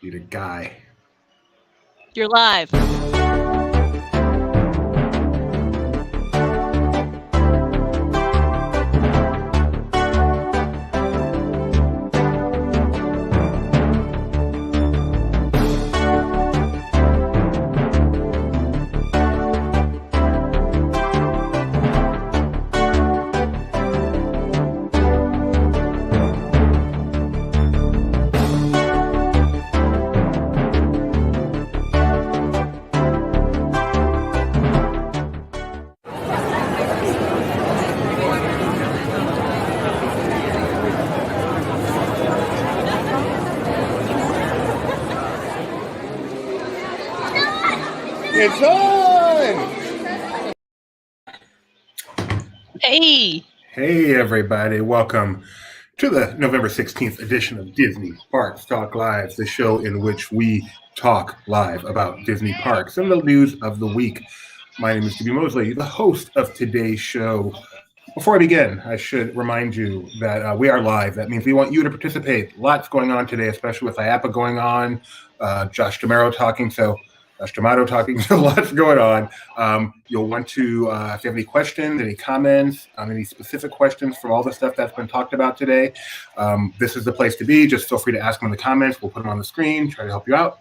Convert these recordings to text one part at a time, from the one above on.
Need a guy. You're live. It's on! Hey! Hey, everybody. Welcome to the November 16th edition of Disney Parks Talk Live, the show in which we talk live about Disney parks and the news of the week. My name is Jimmy Mosley, the host of today's show. Before I begin, I should remind you that we are live. That means we want you to participate. Lots going on today, especially with IAAPA going on, Josh D'Amaro talking, so lots going on. You'll want to, if you have any questions, any comments, any specific questions from all the stuff that's been talked about today, this is the place to be. Just feel free to ask them in the comments. We'll put them on the screen, try to help you out.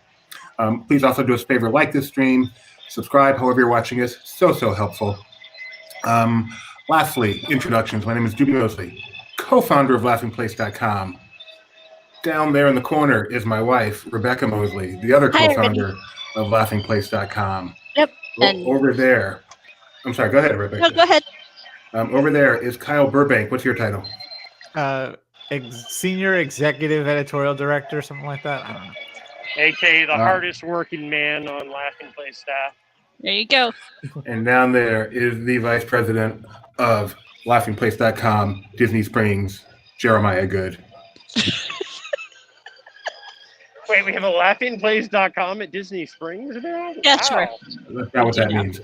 Please also do us a favor, like this stream, subscribe, however you're watching us. So helpful. Lastly, introductions. My name is Judy Mosley, co-founder of LaughingPlace.com. Down there in the corner is my wife, Rebecca Mosley, the other co-founder of LaughingPlace.com. Yep. Over there, I'm sorry, go ahead, Rebecca. No, go ahead. Over there is Kyle Burbank. What's your title? Senior Executive Editorial Director, something like that. I don't know. AKA the hardest working man on Laughing Place staff. There you go. And down there is the Vice President of LaughingPlace.com, Disney Springs, Jeremiah Good. Wait, we have a laughingplace.com at Disney Springs now? That's right. That's not what that means.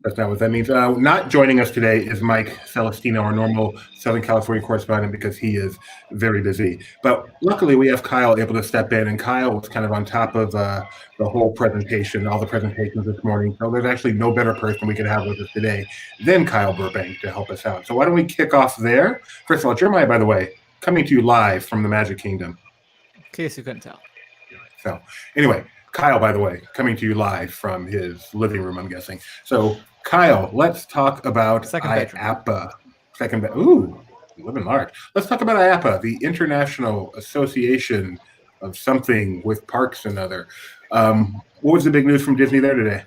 That's not what that means. Not joining us today is Mike Celestino, our normal Southern California correspondent, because he is very busy. But luckily, we have Kyle able to step in, and Kyle was kind of on top of the whole presentation, all the presentations this morning. So there's actually no better person we could have with us today than Kyle Burbank to help us out. So why don't we kick off there? First of all, Jeremiah, by the way, coming to you live from the Magic Kingdom. In case you couldn't tell. So anyway, Kyle, by the way, coming to you live from his living room, I'm guessing. So Kyle, let's talk about IAAPA. Ooh, living large. Let's talk about IAAPA, the International Association of something with parks and other. What was the big news from Disney there today?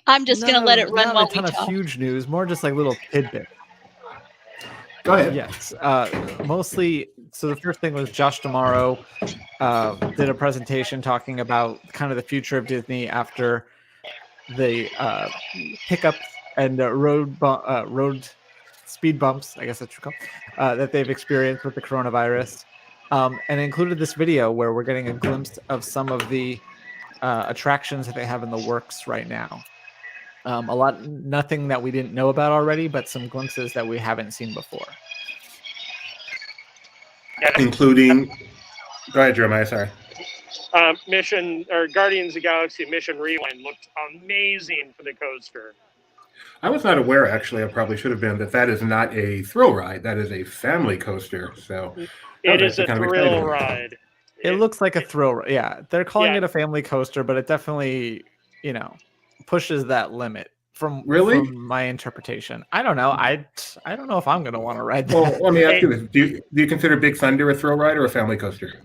I'm just going to let it run while we talk. Not a ton of huge news, more just like little tidbits. Go ahead. Yes, mostly. So the first thing was Josh D'Amaro did a presentation talking about kind of the future of Disney after the hiccup and road speed bumps, I guess that's what you call that they've experienced with the coronavirus, and included this video where we're getting a glimpse of some of the attractions that they have in the works right now. Nothing that we didn't know about already, but some glimpses that we haven't seen before. Including, go ahead, Jeremiah, sorry. Guardians of the Galaxy Mission Rewind looked amazing for the coaster. I was not aware, actually, I probably should have been, that is not a thrill ride. That is a family coaster. So it is a thrill ride. It looks like a thrill ride. Yeah, they're calling it a family coaster, but it definitely, pushes that limit from my interpretation. I don't know. I don't know if I'm going to want to ride that. Well, let me ask you this. Do you consider Big Thunder a thrill ride or a family coaster?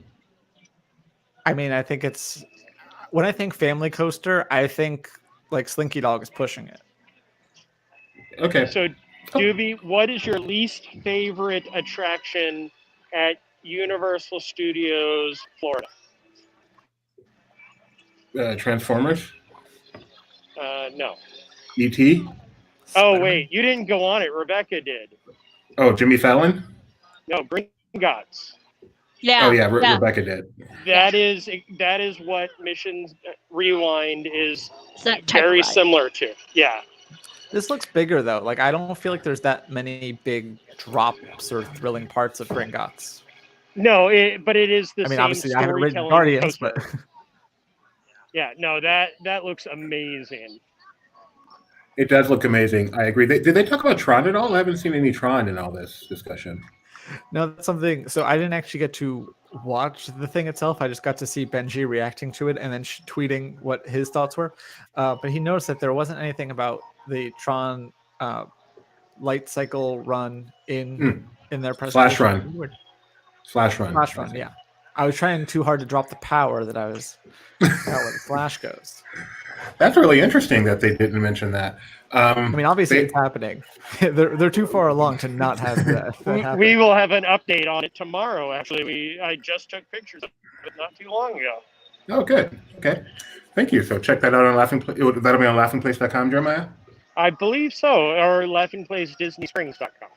I mean, I think when I think family coaster, I think like Slinky Dog is pushing it. Okay. So, Doobie, what is your least favorite attraction at Universal Studios, Florida? Transformers? No. E.T.? Oh, wait. You didn't go on it. Rebecca did. Oh, Jimmy Fallon? No, Gringotts. Yeah. Oh, yeah. Rebecca did. That is what Mission Rewind is very similar to. Yeah. This looks bigger, though. Like, I don't feel like there's that many big drops or thrilling parts of Gringotts. No, but it is the I mean, same obviously, I haven't ridden storytelling Guardians, coaster. but Yeah, no, that looks amazing. It does look amazing. I agree. Did they talk about Tron at all? I haven't seen any Tron in all this discussion. no, that's something. So I didn't actually get to watch the thing itself. I just got to see Benji reacting to it and then tweeting what his thoughts were. But he noticed that there wasn't anything about the Tron light cycle run in their presentation. Slash run. Flash run. Yeah, I was trying too hard to drop the power that I was where the flash goes. That's really interesting that they didn't mention that. I mean, obviously it's happening. they're too far along to not have that. We will have an update on it tomorrow. Actually, I just took pictures of it not too long ago. Oh, good. Okay, thank you. So check that out on that'll be on laughingplace.com, Jeremiah. I believe so, or laughingplacedisneysprings.com.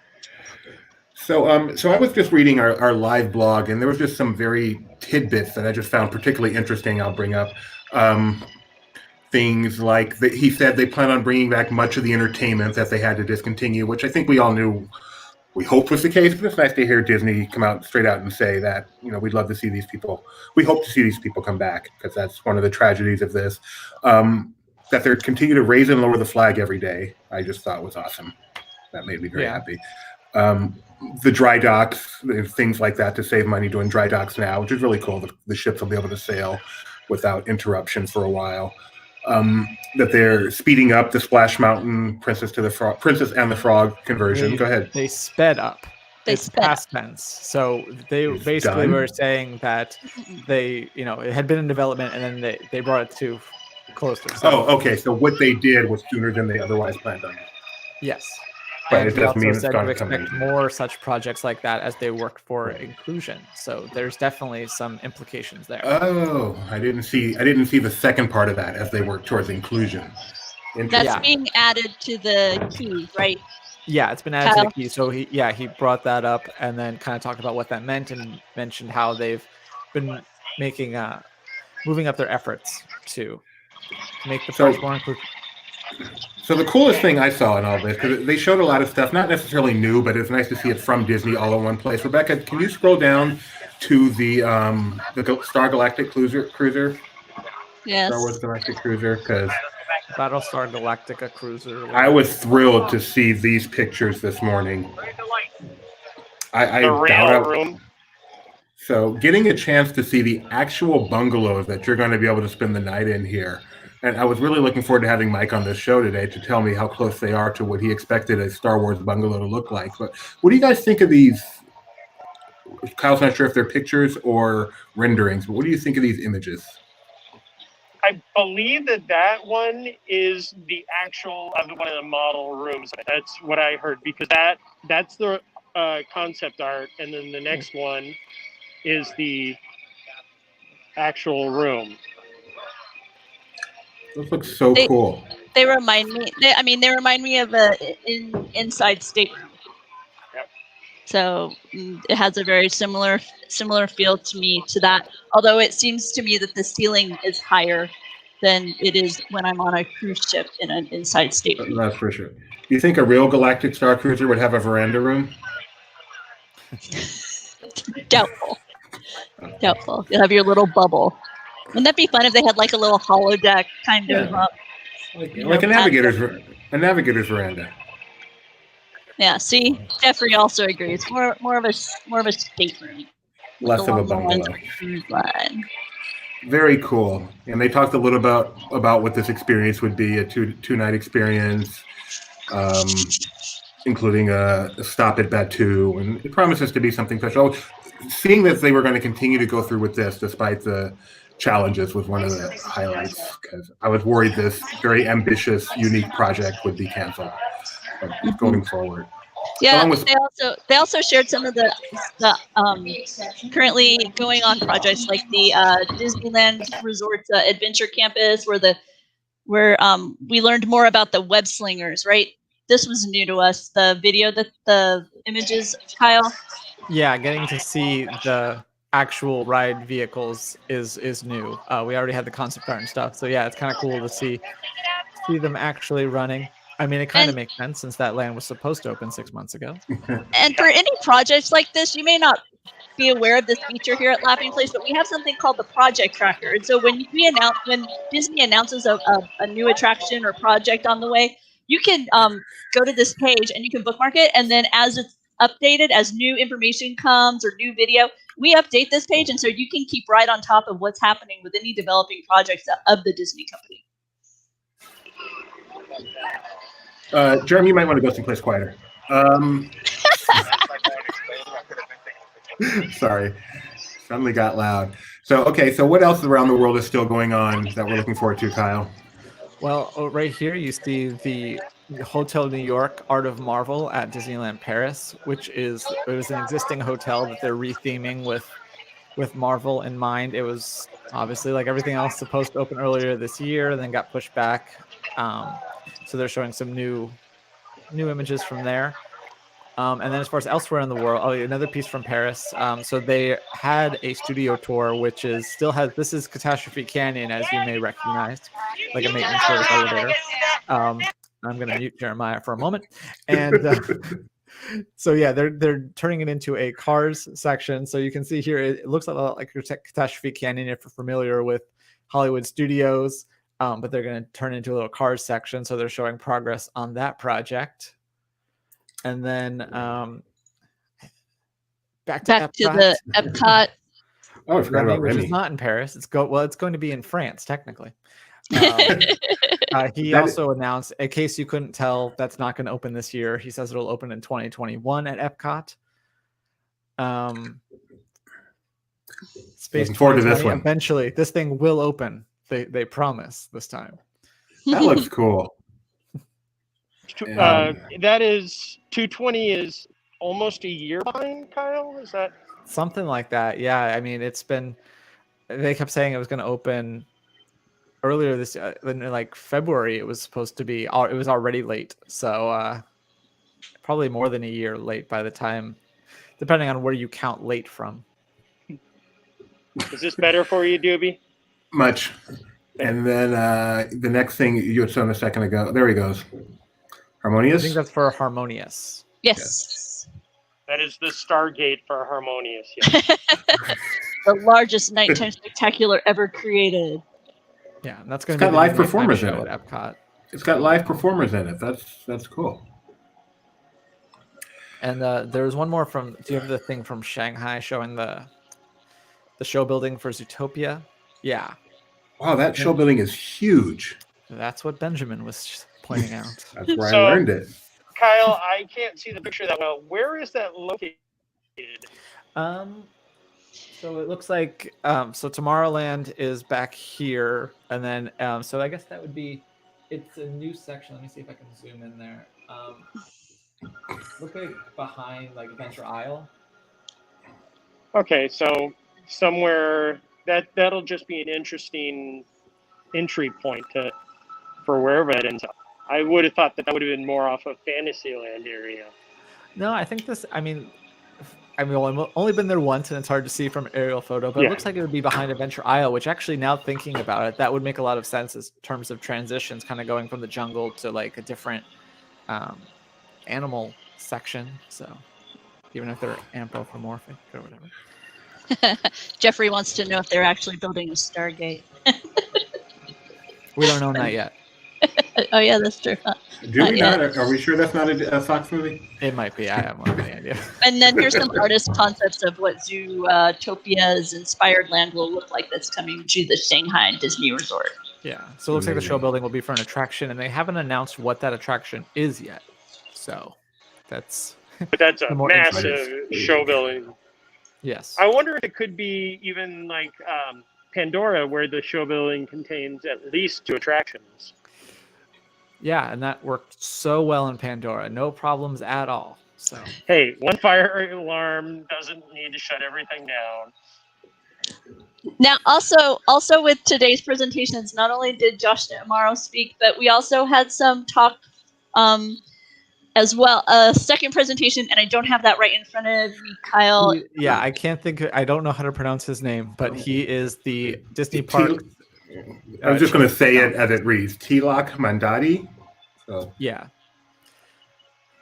So I was just reading our live blog, and there was just some very tidbits that I just found particularly interesting. I'll bring up. Things like he said they plan on bringing back much of the entertainment that they had to discontinue, which I think we all knew, we hoped was the case, but it's nice to hear Disney come out straight out and say that, we'd love to see these people. We hope to see these people come back, because that's one of the tragedies of this. That they're continue to raise and lower the flag every day, I just thought was awesome. That made me very happy. The dry docks, things like that, to save money doing dry docks now, which is really cool. The ships will be able to sail without interruption for a while. That they're speeding up the Splash Mountain Princess and the Frog conversion. Go ahead. They sped up. It's past tense. So they basically were saying that they, it had been in development, and then they brought it to closer. So, okay. So what they did was sooner than they otherwise planned on. Yes. But and it doesn't mean it's said going to to come expect in. more such projects like that as they work for inclusion. So there's definitely some implications there. Oh, I didn't see the second part of that, as they work towards inclusion. That's being added to the key, right? Yeah, it's been added to the key. So he brought that up and then kind of talked about what that meant and mentioned how they've been making moving up their efforts to make the parks more inclusive. So the coolest thing I saw in all this, because they showed a lot of stuff, not necessarily new, but it's nice to see it from Disney all in one place. Rebecca, can you scroll down to the Star Galactic Cruiser? Yes. Star Wars Galactic Cruiser, because Battlestar Galactica Cruiser. I was thrilled to see these pictures this morning. I doubt room. So getting a chance to see the actual bungalows that you're going to be able to spend the night in here. And I was really looking forward to having Mike on this show today to tell me how close they are to what he expected a Star Wars bungalow to look like. But what do you guys think of these? Kyle's not sure if they're pictures or renderings, but what do you think of these images? I believe that one is the actual one of the model rooms. That's what I heard, because that's the concept art, and then the next one is the actual room. Those look so cool. They remind me. They remind me of inside stateroom. Yep. So it has a very similar feel to me to that. Although it seems to me that the ceiling is higher than it is when I'm on a cruise ship in an inside stateroom. That's for sure. Do you think a real Galactic Star Cruiser would have a veranda room? Doubtful. Doubtful. You'll have your little bubble. Wouldn't that be fun if they had like a little holodeck kind of like a navigator's veranda? Yeah, see, Jeffrey also agrees. More of a stateroom. Less of a bungalow. Very cool. And they talked a little about what this experience would be, a two-night experience, including a stop at Batuu, and it promises to be something special. Seeing that they were going to continue to go through with this despite the challenges was one of the highlights, because I was worried this very ambitious, unique project would be canceled. But going forward. Yeah, they also shared some of the currently going on projects like the Disneyland Resorts Adventure Campus, where we learned more about the web slingers, right? This was new to us. The video, the images, Kyle. Yeah, getting to see the actual ride vehicles is new. We already had the concept art and stuff, so yeah, it's kind of cool to see them actually running. I mean, it kind of makes sense since that land was supposed to open 6 months ago. And for any projects like this, you may not be aware of this feature here at Laughing Place, but we have something called the Project Tracker. And so when Disney announces a new attraction or project on the way, you can go to this page and you can bookmark it, and then as it's updated, as new information comes or new video, we update this page, and so you can keep right on top of what's happening with any developing projects of the Disney company. Jeremy, you might want to go someplace quieter. Sorry, suddenly got loud. So what else around the world is still going on that we're looking forward to, Kyle? Well, right here you see the Hotel New York Art of Marvel at Disneyland Paris, which is an existing hotel that they're retheming with Marvel in mind. It was obviously, like everything else, supposed to open earlier this year and then got pushed back. So they're showing some new images from there. And then as far as elsewhere in the world, another piece from Paris. So they had a studio tour, which this is Catastrophe Canyon, as you may recognize, like a maintenance service elevator. I'm going to mute Jeremiah for a moment. And so yeah, they're turning it into a Cars section. So you can see here, it looks a lot like Catastrophe Canyon if you're familiar with Hollywood Studios, but they're going to turn it into a little Cars section. So they're showing progress on that project. And then back to the Epcot. Oh, I forgot about which Remy. is not in Paris. It's going to be in France, technically. He also announced, in case you couldn't tell, that's not going to open this year. He says it'll open in 2021 at Epcot. Space Looking forward to this one. Eventually, this thing will open. They promise this time. That looks cool. That is 220 is almost a year behind, Kyle. Is that something like that? Yeah, I mean, they kept saying it was going to open earlier this in like February. It was supposed to be. It was already late, so probably more than a year late by the time, depending on where you count late from. Is this better for you, Doobie? Much. And then the next thing you had shown a second ago. There he goes. Harmonious? I think that's for Harmonious. Yes. That is the Stargate for Harmonious. Yes. The largest nighttime spectacular ever created. Yeah, and that's going to be got live performers in at it. Epcot. It's got live performers in it. That's cool. And there's one more from. Do you have the thing from Shanghai showing the show building for Zootopia? Yeah. Wow, that show building is huge. That's what Benjamin was pointing out. That's where I learned it. Kyle, I can't see the picture that well. Where is that located? So it looks like so Tomorrowland is back here, and then so I guess that would be. It's a new section. Let me see if I can zoom in there. Look like behind like Adventure Isle. Okay, so somewhere that'll just be an interesting entry point for wherever it ends up. I would have thought that would have been more off of Fantasyland area. No, I think this. I mean, I've only been there once, and it's hard to see from aerial photo. But It looks like it would be behind Adventure Isle, which actually, now thinking about it, that would make a lot of sense in terms of transitions, kind of going from the jungle to like a different animal section. So even if they're anthropomorphic or whatever. Jeffrey wants to know if they're actually building a Stargate. We don't know that yet. Oh yeah, that's true. Do we not? Are we sure that's not a Fox movie? It might be. I have no idea. And then here's some artist concepts of what Zootopia's inspired land will look like that's coming to the Shanghai Disney Resort. Yeah. So it looks like the show building will be for an attraction, and they haven't announced what that attraction is yet. So that's. But that's a massive show building. Yes. I wonder if it could be even like Pandora, where the show building contains at least 2 attractions. Yeah, and that worked so well in Pandora. No problems at all. So hey, one fire alarm doesn't need to shut everything down. Now, also with today's presentations, not only did Josh Amaro speak, but we also had some talk as well. A second presentation, and I don't have that right in front of me, Kyle. Yeah, I can't think. I don't know how to pronounce his name, but he is the Disney Park. I was just going to say it as it reads, Tilak Mandati. So. Yeah.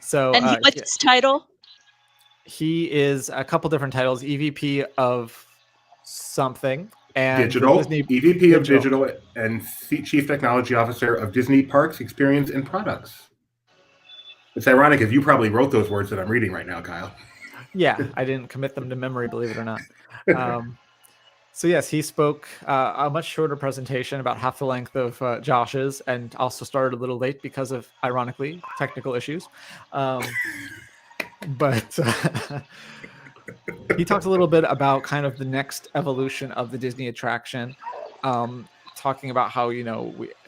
So and what's his title? He is a couple different titles: EVP of something and Digital, Disney EVP of Digital, and Chief Technology Officer of Disney Parks, Experience, and Products. It's ironic if you probably wrote those words that I'm reading right now, Kyle. Yeah, I didn't commit them to memory, believe it or not. So yes, he spoke a much shorter presentation, about half the length of Josh's, and also started a little late because of, ironically, technical issues. But he talked a little bit about kind of the next evolution of the Disney attraction, talking about how,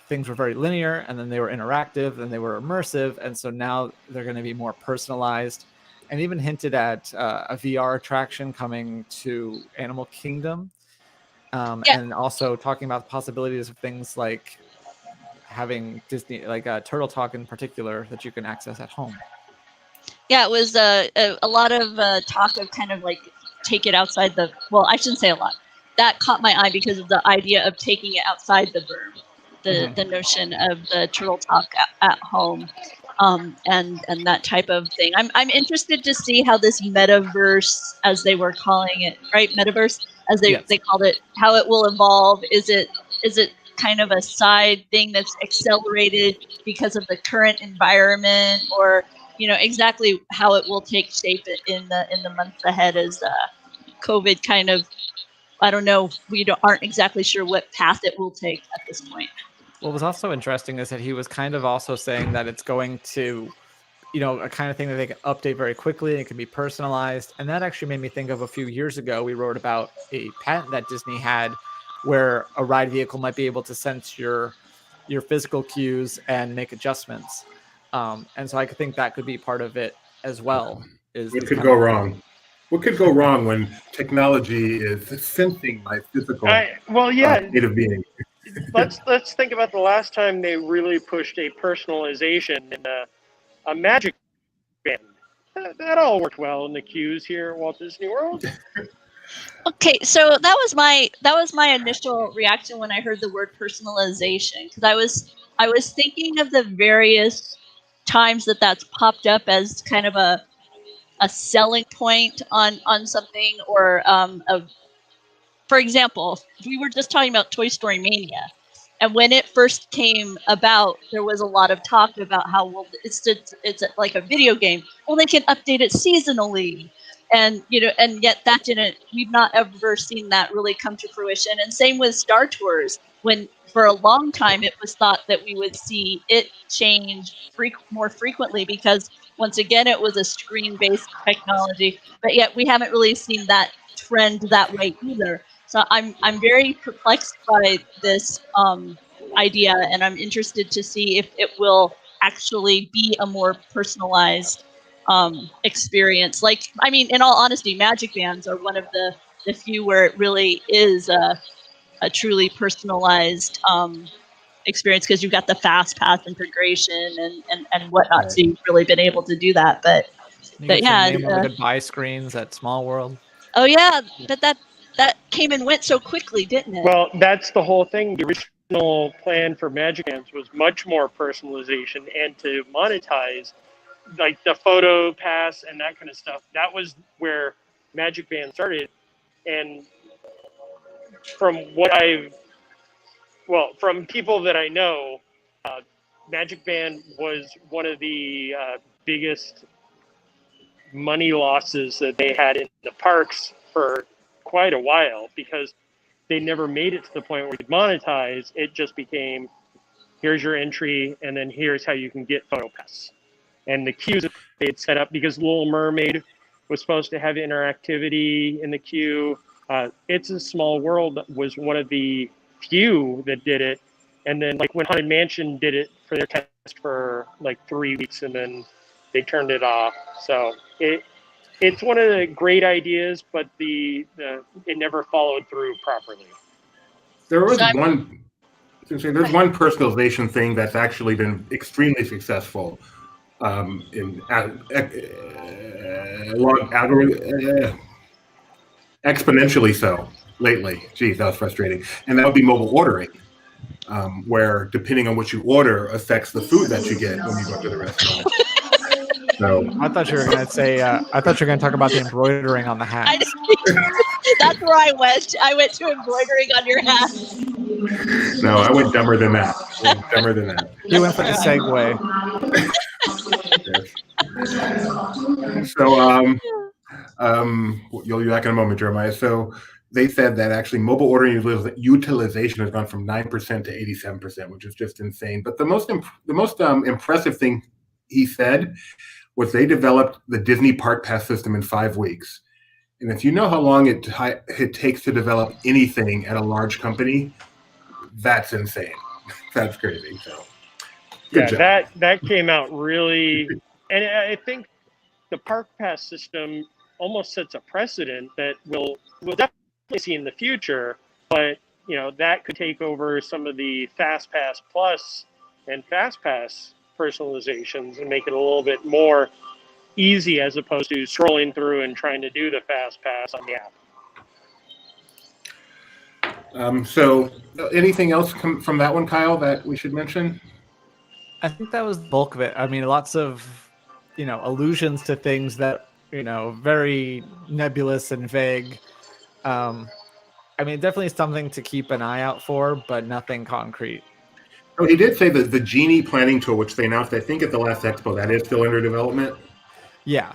things were very linear, and then they were interactive, and they were immersive, and so now they're going to be more personalized, and even hinted at a VR attraction coming to Animal Kingdom, and also talking about the possibilities of things like having Disney, like Turtle Talk in particular, that you can access at home. Yeah, it was a lot of talk of kind of like take it outside the, well, I shouldn't say a lot. That caught my eye because of the idea of taking it outside the berm, the notion of the Turtle Talk at home, and that type of thing. I'm interested to see how this metaverse, as they were calling it, right? Metaverse, as they called it, how it will evolve. Is it kind of a side thing that's accelerated because of the current environment, or exactly how it will take shape in the months ahead as COVID kind of, I don't know, aren't exactly sure what path it will take at this point. What was also interesting is that he was kind of also saying that it's going to, a kind of thing that they can update very quickly, and it can be personalized. And that actually made me think of a few years ago, we wrote about a patent that Disney had where a ride vehicle might be able to sense your physical cues and make adjustments. And so I could think that could be part of it as well. What could go wrong? What could go wrong when technology is sensing my physical state of being? Let's think about the last time they really pushed a personalization in a Magic Band. That all worked well in the queues here at Walt Disney World. Okay, so that was my initial reaction when I heard the word personalization, because I was thinking of the various times that's popped up as kind of a selling point on something, or for example, we were just talking about Toy Story Mania, and when it first came about, there was a lot of talk about how it's like a video game. Well, they can update it seasonally, and and yet we've not ever seen that really come to fruition. And same with Star Tours, when for a long time it was thought that we would see it change more frequently, because once again it was a screen-based technology, but yet we haven't really seen that trend that way either. So I'm very perplexed by this idea, and I'm interested to see if it will actually be a more personalized experience. Like, I mean, in all honesty, Magic Bands are one of the few where it really is a truly personalized experience, because you've got the fast pass integration and whatnot. Right. So you've really been able to do that. But yeah, name all the goodbye screens at Small World. Oh yeah, that came and went so quickly, didn't it? Well, that's the whole thing. The original plan for Magic Bands was much more personalization and to monetize, like the photo pass and that kind of stuff. That was where Magic Band started. And from from people that I know, Magic Band was one of the biggest money losses that they had in the parks for quite a while, because they never made it to the point where you could monetize. It just became, here's your entry, and then here's how you can get photo pass. And the queues that they had set up, because Little Mermaid was supposed to have interactivity in the queue. It's a Small World was one of the few that did it. And then like when Haunted Mansion did it for their test for like 3 weeks, and then they turned it off. So it's one of the great ideas, but it never followed through properly. There's one personalization thing that's actually been extremely successful, exponentially so lately. Geez, that was frustrating. And that would be mobile ordering, where depending on what you order affects the food that you get when you go to the restaurant. So I thought you were going to say. I thought you were going to talk about the embroidering on the I hats. That's where I went. I went to embroidering on your hat. no, I went dumber than that. Dumber than that. You went for the segue. So you'll be back in a moment, Jeremiah. So they said that actually mobile ordering utilization has gone from 9% to 87%, which is just insane. But the most impressive thing he said was they developed the Disney Park Pass system in 5 weeks. And if you know how long it takes to develop anything at a large company, that's insane. That's crazy. So good job. that came out really, and I think the Park Pass system almost sets a precedent that we'll definitely see in the future. But that could take over some of the Fast Pass Plus and Fast Pass personalizations and make it a little bit more easy as opposed to scrolling through and trying to do the Fast Pass on the app. So anything else from that one, Kyle, that we should mention? I think that was the bulk of it. I mean, lots of, allusions to things that, very nebulous and vague. I mean, definitely something to keep an eye out for, but nothing concrete. Oh, he did say that the Genie planning tool, which they announced, I think, at the last expo, that is still under development. Yeah.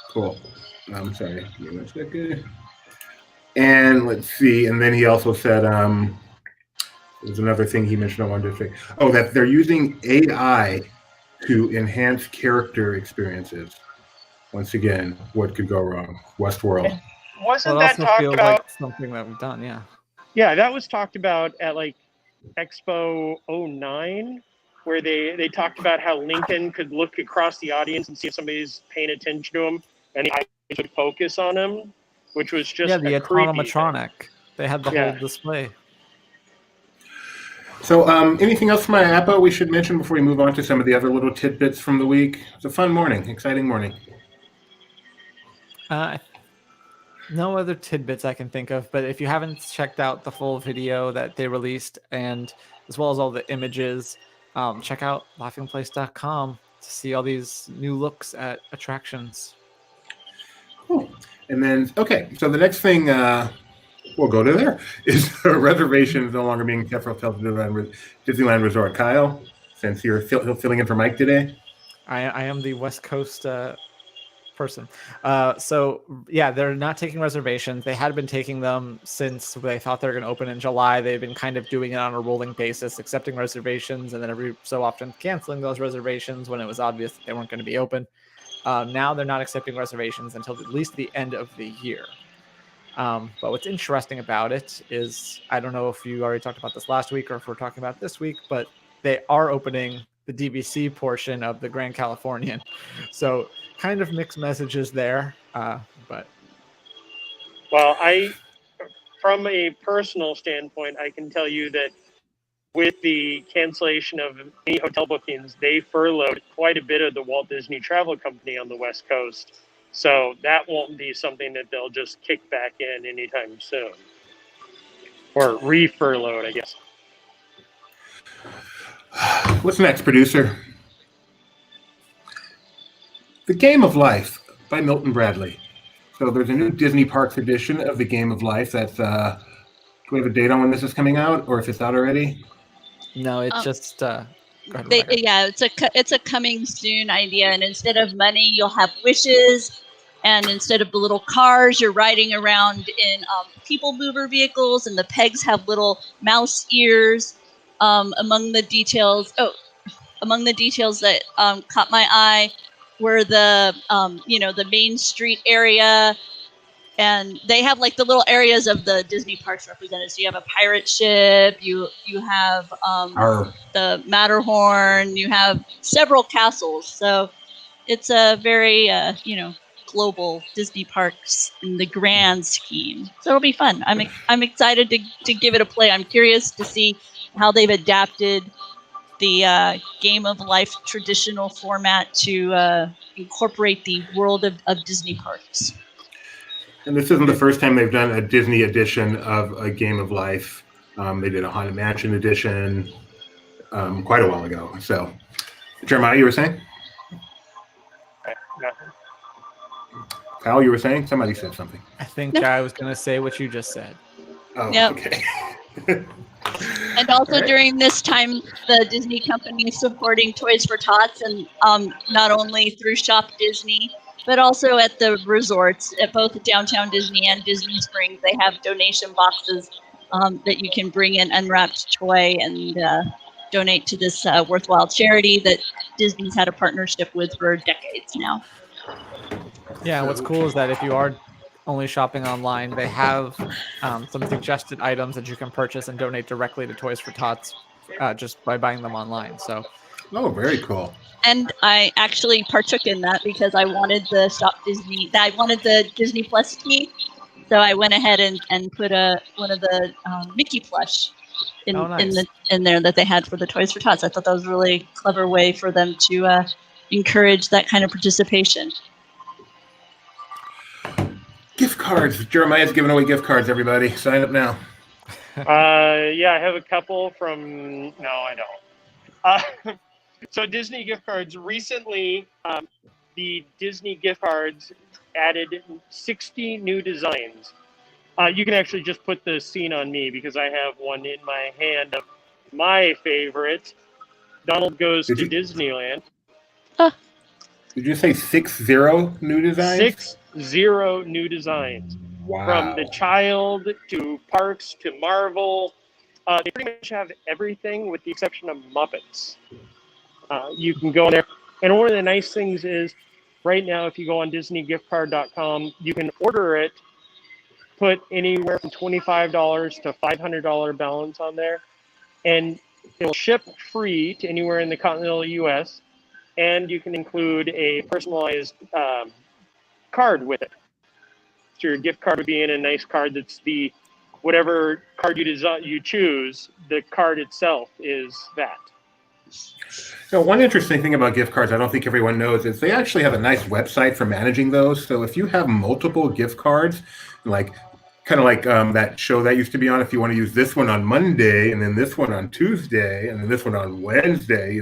Cool. I'm sorry. Give me a second. And let's see. And then he also said, there's another thing he mentioned I wanted to say. Oh, that they're using AI to enhance character experiences. Once again, what could go wrong? Westworld. Wasn't Well, it that also talked feels about? like something that we've done, yeah. Yeah, that was talked about at Expo 09, where they talked about how Lincoln could look across the audience and see if somebody's paying attention to him, and the eyes would focus on him, which was just the creepy automatronic. They had the Yeah. whole display. So anything else from IAAPA we should mention before we move on to some of the other little tidbits from the week? It's a fun morning, exciting morning. No other tidbits I can think of, but if you haven't checked out the full video that they released, and as well as all the images, check out laughingplace.com to see all these new looks at attractions. Cool. And then, okay, so the next thing we'll go to there is reservations no longer being kept for hotels at Disneyland Resort. Kyle, since you're filling in for Mike today. I am the West Coast person. So yeah, they're not taking reservations. They had been taking them since they thought they were going to open in July. They've been kind of doing it on a rolling basis, accepting reservations and then every so often canceling those reservations when it was obvious that they weren't going to be open. Now they're not accepting reservations until at least the end of the year. But what's interesting about it is, I don't know if you already talked about this last week or if we're talking about this week, but they are opening the DVC portion of the Grand Californian. So kind of mixed messages there. But Well, from a personal standpoint, I can tell you that with the cancellation of any hotel bookings, they furloughed quite a bit of the Walt Disney Travel Company on the West Coast. So that won't be something that they'll just kick back in anytime soon. Or re-furloughed, I guess. What's next, producer? The Game of Life by Milton Bradley. So there's a new Disney Parks edition of The Game of Life. That's do we have a date on when this is coming out, or if it's out already? no, it's just go ahead, Rebecca. It's a coming soon idea, and instead of money, you'll have wishes, and instead of the little cars, you're riding around in people mover vehicles, and the pegs have little mouse ears. Among the details that caught my eye were the the Main Street area, and they have like the little areas of the Disney parks represented. So you have a pirate ship, you have the Matterhorn, you have several castles. So it's a very global Disney parks in the grand scheme. So it'll be fun. I'm excited to give it a play. I'm curious to see how they've adapted the Game of Life traditional format to incorporate the world of Disney parks. And this isn't the first time they've done a Disney edition of a Game of Life. They did a Haunted Mansion edition quite a while ago. So, Jeremiah, you were saying? Kyle, you were saying? Somebody said something. I think I was going to say what you just said. Oh, Yep. okay. And also All right. during this time, the Disney company is supporting Toys for Tots, and not only through Shop Disney, but also at the resorts at both Downtown Disney and Disney Springs. They have donation boxes that you can bring an unwrapped toy and donate to this worthwhile charity that Disney's had a partnership with for decades now. Yeah, what's cool is that if you are only shopping online, they have some suggested items that you can purchase and donate directly to Toys for Tots just by buying them online. So, Oh, very cool. And I actually partook in that because I wanted the I wanted the Disney Plus key. So I went ahead and put one of the Mickey plush in there that they had for the Toys for Tots. I thought that was a really clever way for them to encourage that kind of participation. Gift cards. Jeremiah's giving away gift cards, everybody. Sign up now. Yeah, I have a couple from. No, I don't. So Disney gift cards. Recently, the Disney gift cards added 60 new designs. You can actually just put the scene on me because I have one in my hand of my favorite. Donald Goes to Disneyland. Did you say 60 new designs? 60 new designs. Wow. From the child to parks to Marvel. They pretty much have everything with the exception of Muppets. You can go in there. And one of the nice things is right now, if you go on DisneyGiftCard.com, you can order it, put anywhere from $25 to $500 balance on there, and it'll ship free to anywhere in the continental U.S., and you can include a personalized card with it. So your gift card would be in a nice card that's the whatever card you choose, the card itself is that. So one interesting thing about gift cards I don't think everyone knows is they actually have a nice website for managing those. So if you have multiple gift cards, like kind of like that show that used to be on, if you want to use this one on Monday and then this one on Tuesday and then this one on Wednesday,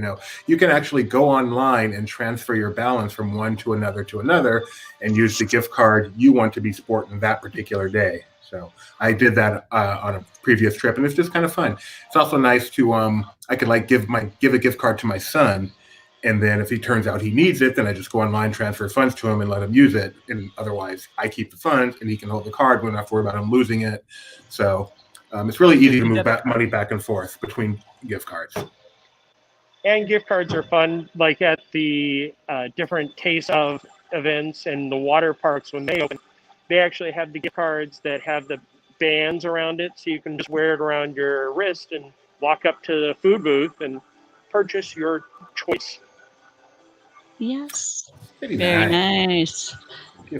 you can actually go online and transfer your balance from one to another and use the gift card you want to be sporting that particular day. So I did that on a previous trip, and it's just kind of fun. It's also nice to I could like give a gift card to my son, and then if he turns out he needs it, then I just go online, transfer funds to him, and let him use it. And otherwise, I keep the funds, and he can hold the card. We don't have to worry about him losing it. So it's really easy to move money back and forth between gift cards. And gift cards are fun, like at the different Taste of events and the water parks when they open. They actually have the gift cards that have the bands around it, so you can just wear it around your wrist and walk up to the food booth and purchase your choice. Yes. Very Very nice.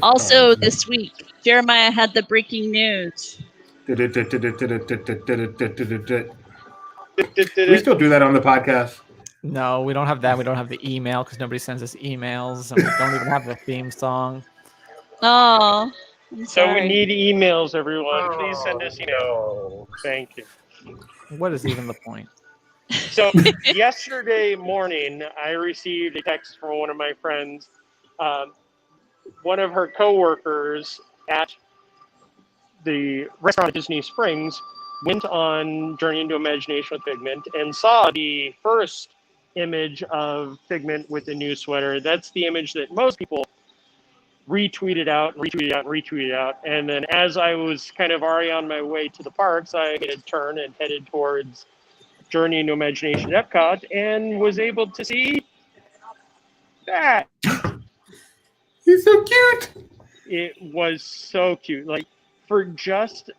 Also, this week, Jeremiah had the breaking news. Do we still do that on the podcast? No, we don't have that. We don't have the email because nobody sends us emails, and we don't even have the theme song. Oh, so we need emails, everyone. Please send us emails. Thank you. What is even the point? So yesterday morning, I received a text from one of my friends. One of her coworkers at the restaurant at Disney Springs went on Journey into Imagination with Figment and saw the first image of Figment with the new sweater. That's the image that most people retweeted out. And then as I was kind of already on my way to the parks, I made a turn and headed towards Journey into Imagination at Epcot and was able to see that. He's so cute. It was so cute. Like for just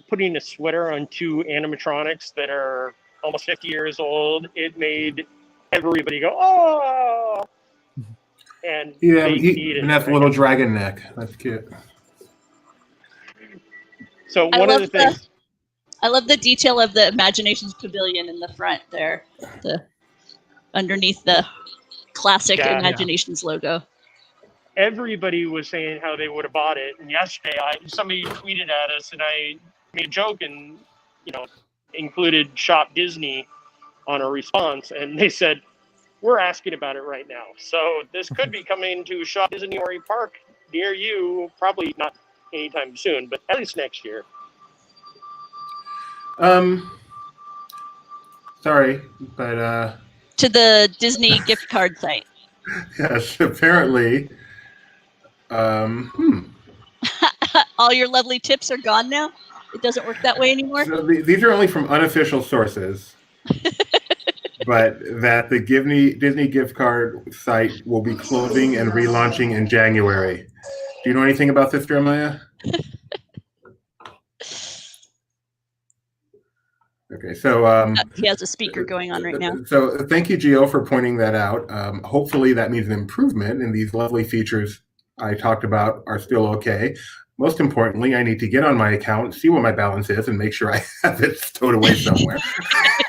putting a sweater on two animatronics that are almost 50 years old, it made everybody go, oh! And yeah, and that's a little dragon neck. That's cute. So one of the things I love the detail of the Imaginations Pavilion in the front there, underneath the classic Imaginations logo. Everybody was saying how they would have bought it, and yesterday somebody tweeted at us, and I made a joke and included Shop Disney on a response, and they said, we're asking about it right now. So this could be coming to Shaw Disney Ori Park near you, probably not anytime soon, but at least next year. Sorry, but To the Disney gift card site. yes, apparently. All your lovely tips are gone now? It doesn't work that way anymore? So these are only from unofficial sources. But that the Disney gift card site will be closing and relaunching in January. Do you know anything about this, Jeremiah? Okay, so He has a speaker going on right now. So thank you, Gio, for pointing that out. Hopefully that means an improvement, and these lovely features I talked about are still okay. Most importantly, I need to get on my account, see what my balance is, and make sure I have it stowed away somewhere.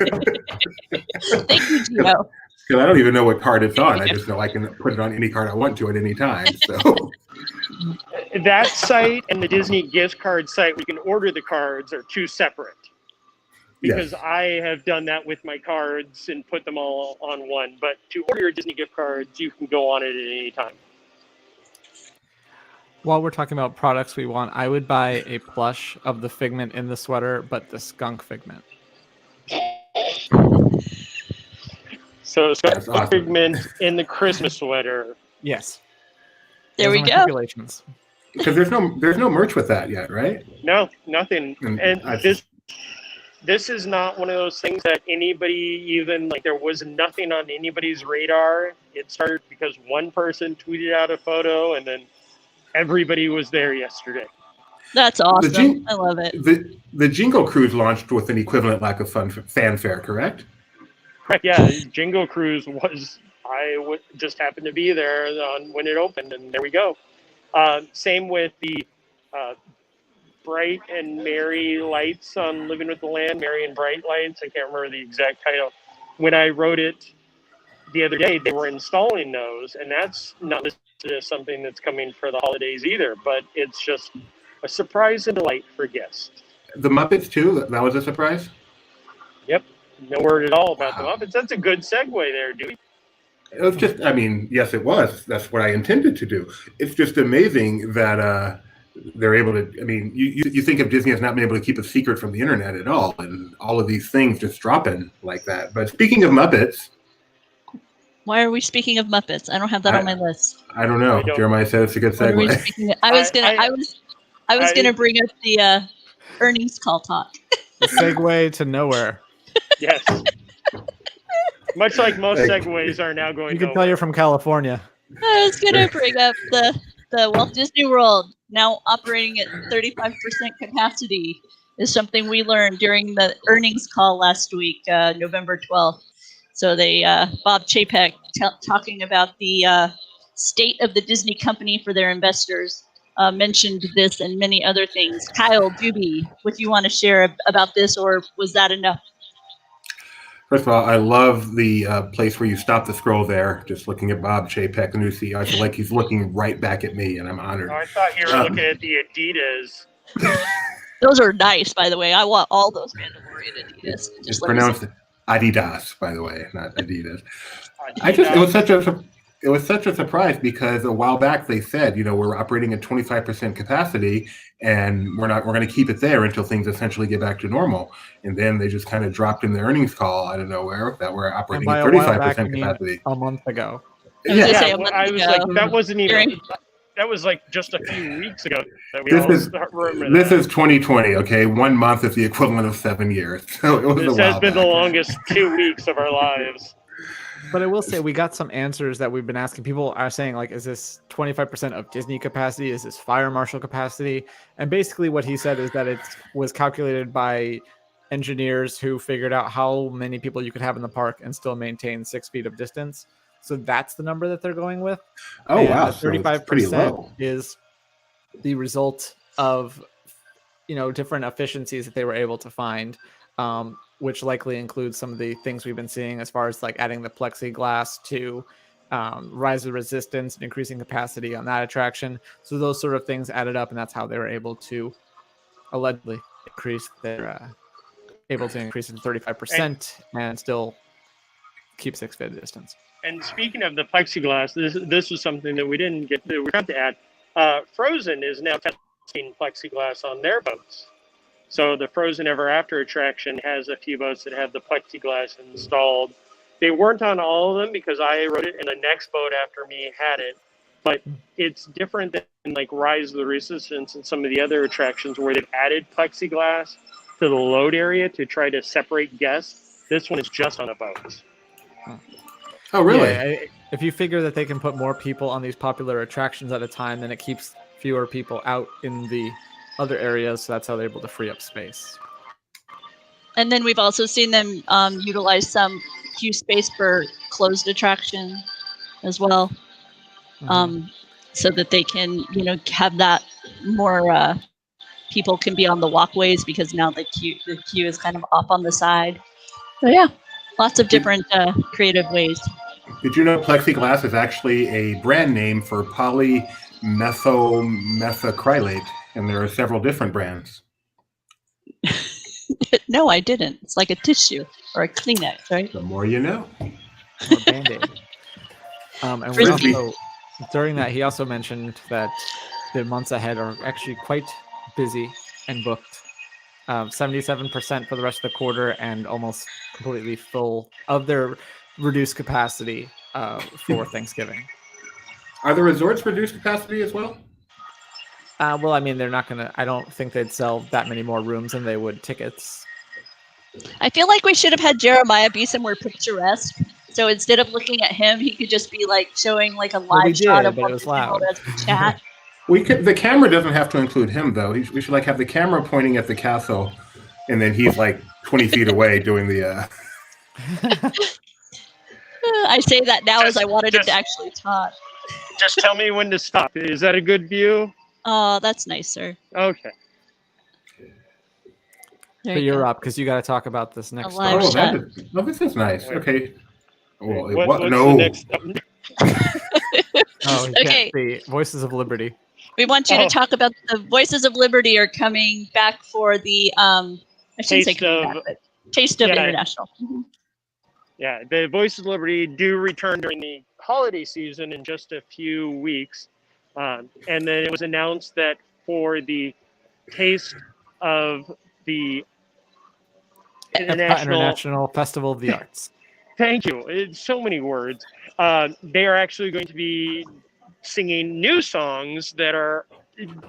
Thank you, Gio. Because I don't even know what card it's on. I just know I can put it on any card I want to at any time. So that site and the Disney gift card site, where you can order the cards, are two separate. Because yes. I have done that with my cards and put them all on one. But to order your Disney gift cards, you can go on it at any time. While we're talking about products we want, I would buy a plush of the Figment in the sweater, but the skunk Figment. So skunk awesome. Figment in the Christmas sweater. Yes. There we go. Because there's no merch with that yet, right? No, nothing. And I this is not one of those things that anybody even, like, there was nothing on anybody's radar. It started because one person tweeted out a photo, and then everybody was there yesterday. That's awesome. I love it. The Jingle Cruise launched with an equivalent lack of fanfare, correct? Correct. Yeah, Jingle Cruise was. I just happened to be there when it opened, and there we go. Same with the Bright and Merry lights on Living with the Land. Merry and Bright lights. I can't remember the exact title. When I wrote it the other day, they were installing those, and that's not listed as something that's coming for the holidays either. But it's just a surprise and delight for guests. The Muppets too. That was a surprise. Yep. No word at all about the Muppets. That's a good segue there, dude. It was just, I mean, yes, it was. That's what I intended to do. It's just amazing that they're able to, I mean, you think of Disney as not being able to keep a secret from the internet at all, and all of these things just dropping like that. But speaking of Muppets. Why are we speaking of Muppets? I don't have that on my list. I don't know. Jeremiah said it's a good segue. I was gonna bring up the earnings call talk. The segue to nowhere. Yes. Much like most segues are now going. You can tell you're from California. I was going to bring up the Walt Disney World now operating at 35% capacity is something we learned during the earnings call last week, November 12th. So they Bob Chapek talking about the state of the Disney company for their investors mentioned this and many other things. Kyle Doobie, what do you want to share about this, or was that enough? First of all, I love the place where you stop the scroll there, just looking at Bob Chapek, the new CEO. I feel like he's looking right back at me, and I'm honored. Oh, I thought you were looking at the Adidas. Those are nice, by the way. I want all those Mandalorian Adidas. It's pronounced Adidas, by the way, not Adidas. It was such a surprise because a while back they said, we're operating at 25% capacity and we're going to keep it there until things essentially get back to normal. And then they just kind of dropped in the earnings call out of nowhere that we're operating at 35% capacity. A month ago. I was like, that wasn't even. That was like just a few weeks ago that we This is 2020, okay? 1 month is the equivalent of 7 years. So it was this has been the longest 2 weeks of our lives. But I will say we got some answers that we've been asking. People are saying, like, is this 25% of Disney capacity? Is this fire marshal capacity? And basically what he said is that it was calculated by engineers who figured out how many people you could have in the park and still maintain 6 feet of distance. So that's the number that they're going with. Oh, and wow. 35% is the result of, different efficiencies that they were able to find, which likely includes some of the things we've been seeing as far as like adding the plexiglass to rise of resistance and increasing capacity on that attraction. So those sort of things added up, and that's how they were able to allegedly increase it to 35% and still keep 6 feet distance. And speaking of the plexiglass, this was something that we forgot to add. Frozen is now testing plexiglass on their boats. So the Frozen Ever After attraction has a few boats that have the plexiglass installed. They weren't on all of them because I rode it and the next boat after me had it. But it's different than like Rise of the Resistance and some of the other attractions where they've added plexiglass to the load area to try to separate guests. This one is just on a boat. Oh, really? Yeah, if you figure that they can put more people on these popular attractions at a time, then it keeps fewer people out in the other areas, so that's how they're able to free up space. And then we've also seen them utilize some queue space for closed attraction as well, so that they can, have that more people can be on the walkways because now the queue is kind of off on the side. So yeah, lots of different creative ways. Did you know plexiglass is actually a brand name for polymethylmethacrylate, and there are several different brands? No, I didn't. It's like a tissue or a Kleenex, right? The more you know. Or Band-Aid. And we also, during that, he also mentioned that the months ahead are actually quite busy and booked. 77% for the rest of the quarter and almost completely full of their reduced capacity for Thanksgiving. Are the resorts reduced capacity as well? Well, I mean, they're not going to, I don't think they'd sell that many more rooms than they would tickets. I feel like we should have had Jeremiah be somewhere picturesque. So instead of looking at him, he could just be like showing like a live shot of but it was loud. as we chat. The camera doesn't have to include him, though. We should like have the camera pointing at the castle, and then he's like 20 feet away doing the. I say that now as I wanted it to actually talk. Just tell me when to stop. Is that a good view? Oh, that's nice, sir. Okay. But you're up because you got to talk about this next live story. shot. This is nice. Okay. Well, What's no. the next? Oh, you Okay. can't see. Voices of Liberty. We want you to talk about the Voices of Liberty are coming back for the I shouldn't say coming back, but Taste of International. Mm-hmm. Yeah, the Voices of Liberty do return during the holiday season in just a few weeks. And then it was announced that for the Taste of the International Festival of the Arts. Thank you. It's so many words. They are actually going to be singing new songs that are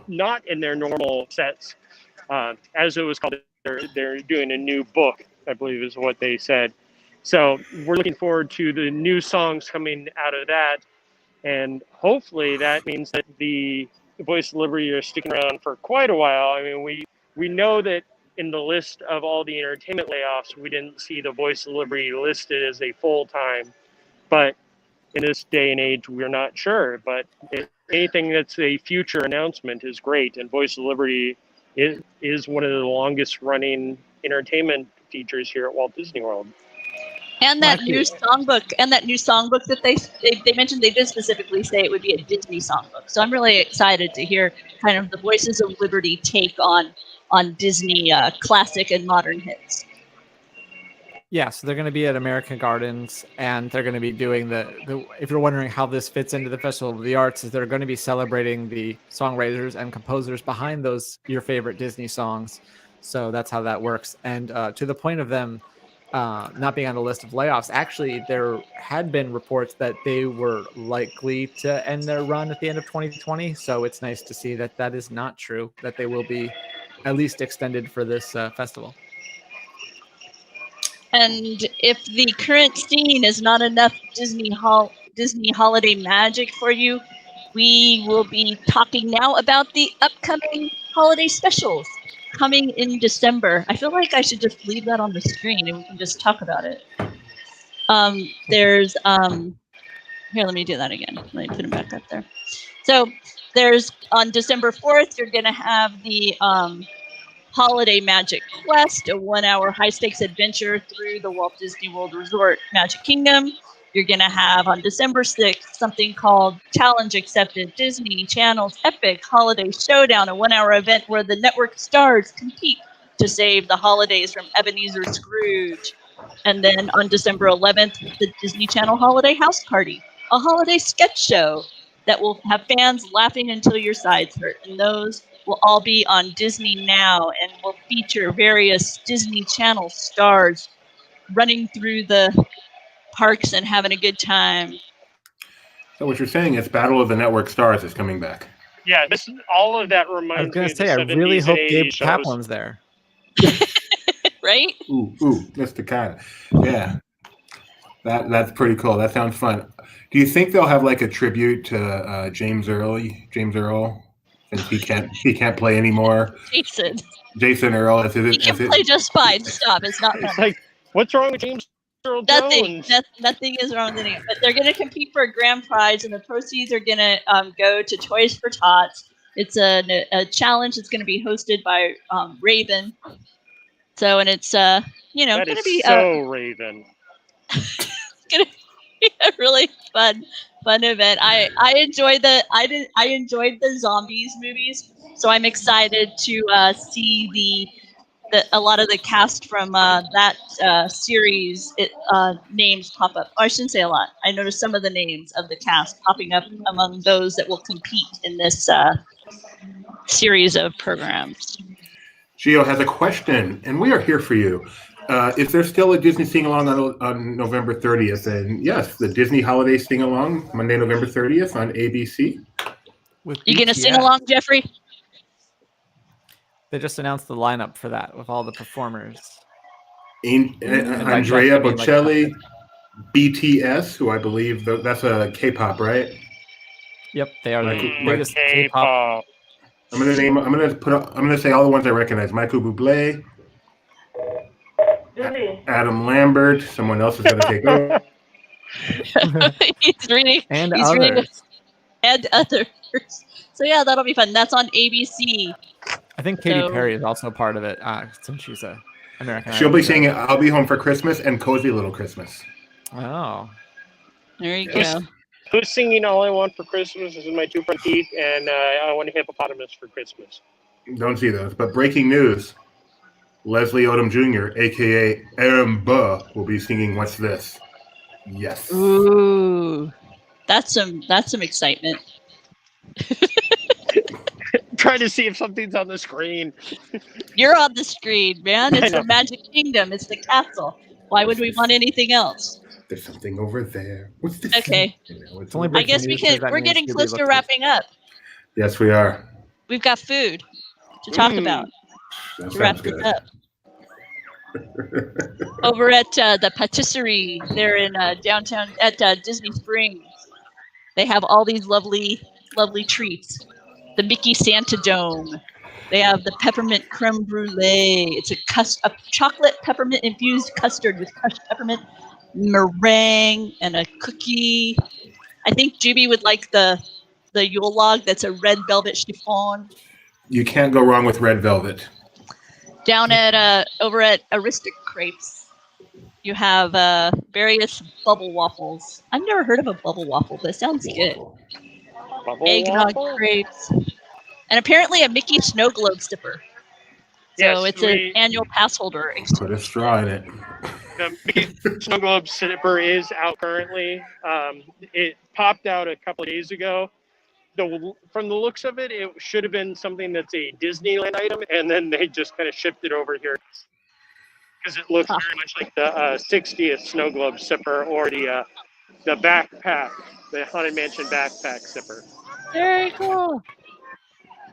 not in their normal sets. As it was called, they're doing a new book, I believe is what they said. So we're looking forward to the new songs coming out of that. And hopefully that means that the Voice of Liberty are sticking around for quite a while. I mean, we know that in the list of all the entertainment layoffs, we didn't see the Voice of Liberty listed as a full-time. But in this day and age, we're not sure. But anything that's a future announcement is great. And Voice of Liberty is one of the longest-running entertainment features here at Walt Disney World. And that new songbook, that they mentioned, they did specifically say it would be a Disney songbook. So I'm really excited to hear kind of the Voices of Liberty take on Disney classic and modern hits. Yeah, so they're going to be at American Gardens, and they're going to be doing the if you're wondering how this fits into the Festival of the Arts, is they're going to be celebrating the songwriters and composers behind those your favorite Disney songs. So that's how that works. And to the point of them not being on the list of layoffs, actually, there had been reports that they were likely to end their run at the end of 2020. So it's nice to see that that is not true, that they will be at least extended for this festival. And if the current scene is not enough Disney holiday magic for you, we will be talking now about the upcoming holiday specials coming in December. I feel like I should just leave that on the screen and we can just talk about it. There's here, let me do that again. Let me put them back up there. So there's on December 4th, you're going to have the Holiday Magic Quest, a 1-hour high-stakes adventure through the Walt Disney World Resort Magic Kingdom. You're going to have on December 6th something called Challenge Accepted Disney Channel's Epic Holiday Showdown, a 1-hour event where the network stars compete to save the holidays from Ebenezer Scrooge. And then on December 11th, the Disney Channel Holiday House Party, a holiday sketch show that will have fans laughing until your sides hurt. And those will all be on Disney Now and will feature various Disney Channel stars running through the parks and having a good time. So what you're saying is Battle of the Network Stars is coming back. Yeah, all of that I was reminds me going to of the say, I 70s really and hope 80s Gabe shows. Kaplan's there. Right? Ooh, Mr. Kyle. Yeah. That's pretty cool. That sounds fun. Do you think they'll have like a tribute to James Earl, since he can't play anymore? Jason Earl, he can play just fine. Stop. It's not It's fun. like, what's wrong with James Earl Nothing. Jones? Nothing is wrong with it. But they're going to compete for a grand prize, and the proceeds are going to go to Toys for Tots. It's a challenge that's going to be hosted by Raven. So, and it's that going is to be so Raven. it's going to be a really fun event. I enjoyed the zombies movies, so I'm excited to see a lot of the cast from that series names pop up. I shouldn't say a lot. I noticed some of the names of the cast popping up among those that will compete in this series of programs. Gio has a question, and we are here for you. Is there still a Disney sing-along on November 30th? And yes, the Disney Holiday Sing-Along, Monday, November 30th on ABC. You going to sing along, Jeffrey? They just announced the lineup for that with all the performers. Andrea Bocelli, BTS, who I believe that's a K-pop, right? Yep, they are the Michael- biggest K-pop. I'm gonna say all the ones I recognize: Michael Bublé, Adam Lambert. Someone else is gonna take over. he's reading And others. So yeah, that'll be fun. That's on ABC. I think Katy Perry is also part of it, since she's a American She'll Idol be singing "I'll Be Home for Christmas" and "Cozy Little Christmas." Oh, there you go. Who's singing "All I Want for Christmas"? This is my two front teeth, and I want a hippopotamus for Christmas. Don't see those. But breaking news: Leslie Odom Jr., aka Aaron Burr, will be singing "What's This." Yes. Ooh, that's some excitement. Trying to see if something's on the screen. You're on the screen, man. It's the Magic Kingdom. It's the castle. Why would we want anything else? There's something over there. What's this? Okay. It's only I guess we're getting close to wrapping up. Yes, we are. We've got food to talk about. That To wrap sounds this good. up. Over at the patisserie there in downtown at Disney Springs, they have all these lovely treats. The Mickey Santa Dome. They have the peppermint creme brulee. It's a chocolate peppermint infused custard with crushed peppermint, meringue, and a cookie. I think Juby would like the Yule log. That's a red velvet chiffon. You can't go wrong with red velvet. Down at over at Aristocrapes, you have various bubble waffles. I've never heard of a bubble waffle, but it sounds good. Eggnog crepes, and apparently a Mickey snow globe stipper. So Yes, it's an annual pass holder. Put a straw in it. The Mickey Snow Globe Snipper is out currently. It popped out a couple of days ago. From the looks of it, it should have been something that's a Disneyland item, and then they just kind of shipped it over here because it looks very much like the 60th Snow Globe Sipper or the backpack, the Haunted Mansion backpack sipper. Very cool.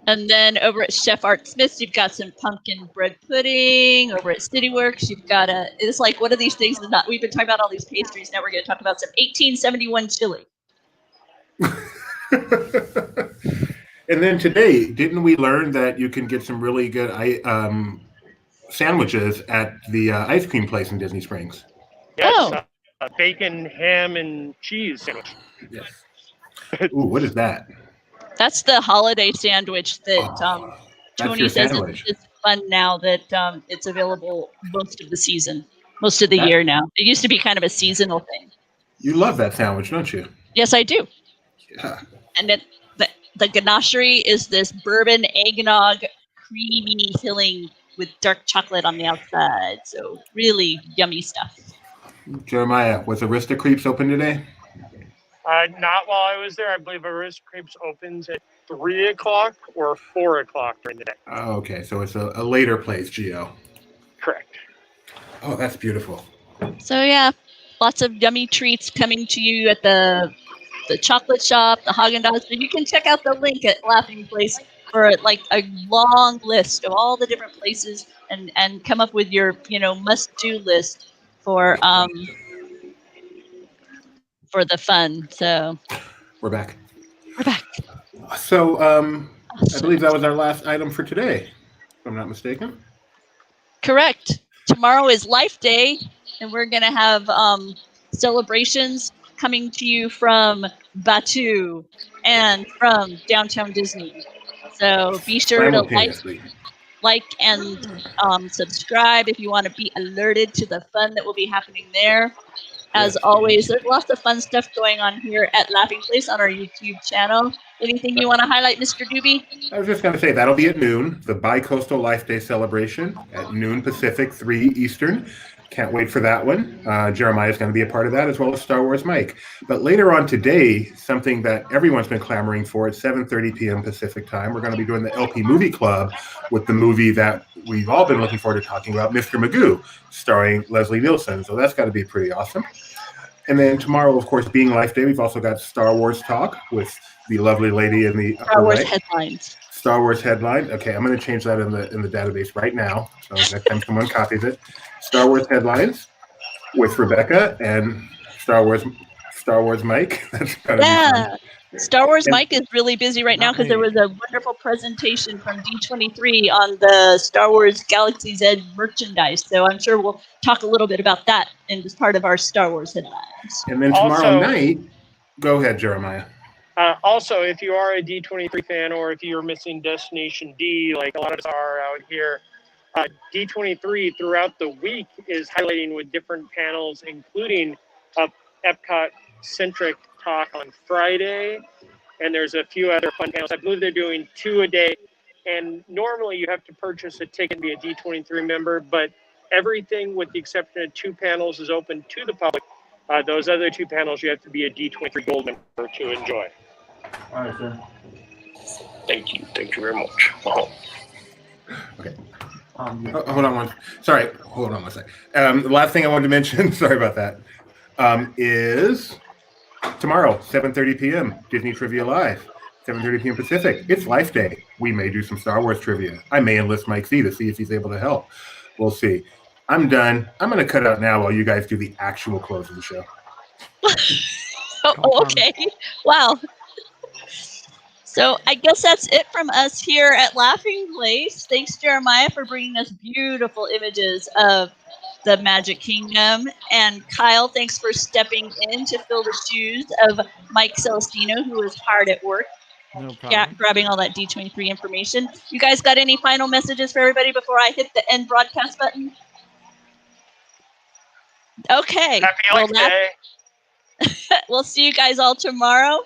And then over at Chef Art Smith's, you've got some pumpkin bread pudding. Over at CityWorks, you've got it's like, what are these things? We've been talking about all these pastries. Now we're going to talk about some 1871 chili. And then today, didn't we learn that you can get some really good sandwiches at the ice cream place in Disney Springs? Yes, bacon, ham, and cheese sandwich. Yes. Ooh, what is that? That's the holiday sandwich that Tony says it's fun now that it's available most of the season, most of the year now. It used to be kind of a seasonal thing. You love that sandwich, don't you? Yes, I do. Yeah. And the ganachery is this bourbon eggnog creamy filling with dark chocolate on the outside. So really yummy stuff. Jeremiah, was Arista Creeps open today? Not while I was there. I believe Arista Creeps opens at 3 o'clock or 4 o'clock during the day. Oh, okay, so it's a later place, Geo. Correct. Oh, that's beautiful. So yeah, lots of yummy treats coming to you at the chocolate shop, the Haagen-Dazs. You can check out the link at Laughing Place for like a long list of all the different places and come up with your must-do list for the fun. So We're back. we're back. So I believe that was our last item for today, if I'm not mistaken. Correct. Tomorrow is Life Day, and we're going to have celebrations coming to you from Batu and from Downtown Disney. So be sure to like and subscribe if you want to be alerted to the fun that will be happening there. As always, there's lots of fun stuff going on here at Laughing Place on our YouTube channel. Anything you want to highlight, Mr. Doobie? I was just going to say, that'll be at noon, the Bi-Coastal Life Day celebration at noon Pacific, 3 Eastern. Can't wait for that one. Jeremiah's going to be a part of that, as well as Star Wars Mike. But later on today, something that everyone's been clamoring for at 7:30 p.m. Pacific time, we're going to be doing the LP Movie Club with the movie that we've all been looking forward to talking about, Mr. Magoo, starring Leslie Nielsen. So that's got to be pretty awesome. And then tomorrow, of course, being Life Day, we've also got Star Wars Talk with the lovely lady in the Star Wars right. headlines. Star Wars headlines. Okay, I'm going to change that in the database right now. So next time someone copies it, Star Wars headlines with Rebecca and Star Wars Mike. That's gotta be fun. Star Wars Mike is really busy right now because there was a wonderful presentation from D23 on the Star Wars Galaxy's Edge merchandise. So I'm sure we'll talk a little bit about that as part of our Star Wars headlines. And then tomorrow night, go ahead, Jeremiah. Also, if you are a D23 fan or if you're missing Destination D, like a lot of us are out here, D23 throughout the week is highlighting with different panels, including a Epcot-centric talk on Friday, and there's a few other fun panels. I believe they're doing 2 a day, and normally you have to purchase a ticket and be a D23 member, but everything with the exception of 2 panels is open to the public. Those other 2 panels you have to be a D23 Gold member to enjoy. All right, sir. Thank you very much. Okay. Hold on one. Sorry, hold on one sec. The last thing I wanted to mention, sorry about that, is tomorrow, 7:30 p.m. Disney Trivia Live, 7:30 p.m. Pacific. It's Life Day. We may do some Star Wars trivia. I may enlist Mike C to see if he's able to help. We'll see. I'm done. I'm going to cut out now while you guys do the actual close of the show. Okay. Wow. So I guess that's it from us here at Laughing Place. Thanks, Jeremiah, for bringing us beautiful images of the Magic Kingdom. And Kyle, thanks for stepping in to fill the shoes of Mike Celestino, who was hard at work. No problem. Grabbing all that D23 information. You guys got any final messages for everybody before I hit the end broadcast button? Okay. Happy Life Day. We'll see you guys all tomorrow.